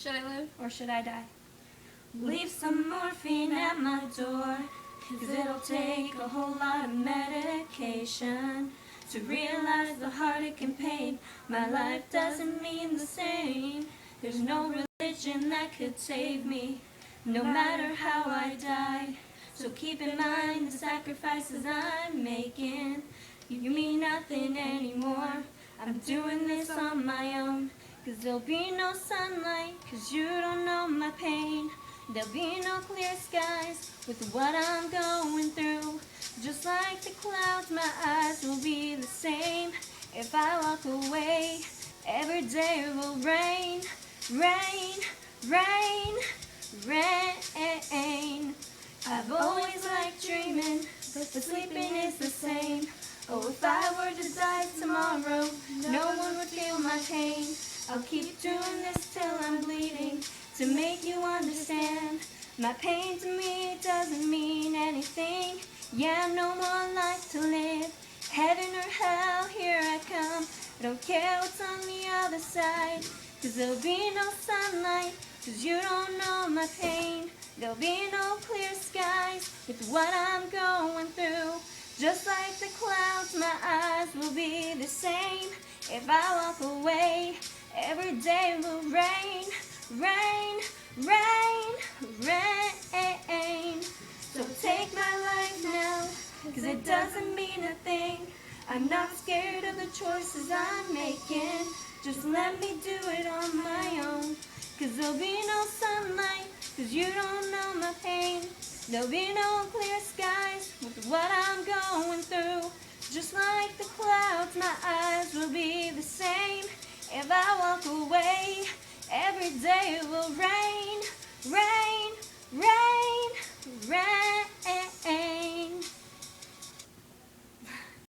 Should I live or should I die? Leave some morphine at my door, 'cause it'll take a whole lot of medication to realize the heartache and pain. My life doesn't mean the same. There's no religion that could save me, no matter how I die. So keep in mind the sacrifices I'm making. You mean nothing anymore. I'm doing this on my own. 'Cause there'll be no sunlight, 'cause you don't know my pain. There'll be no clear skies with what I'm going through. Just like the clouds, my eyes will be the same. If I walk away, every day will rain, rain, rain, rain. I've always liked dreaming, but sleeping is the same. Oh, if I were to die tomorrow, no one would feel my pain. I'll keep doing this till I'm bleeding, to make you understand. My pain to me doesn't mean anything. Yeah, no more life to live. Heaven or hell, here I come. I don't care what's on the other side, 'cause there'll be no sunlight, 'cause you don't know my pain. There'll be no clear skies with what I'm going through. Just like the clouds, my eyes will be the same. If I walk away, every day will rain, rain, rain, rain. So take my life now, 'cause it doesn't mean a thing. I'm not scared of the choices I'm making. Just let me do it on my own. 'Cause there'll be no sunlight, 'cause you don't know my pain. There'll be no clear skies with what I'm going through. Just like the clouds, my eyes will be the same. If I walk away, every day will rain.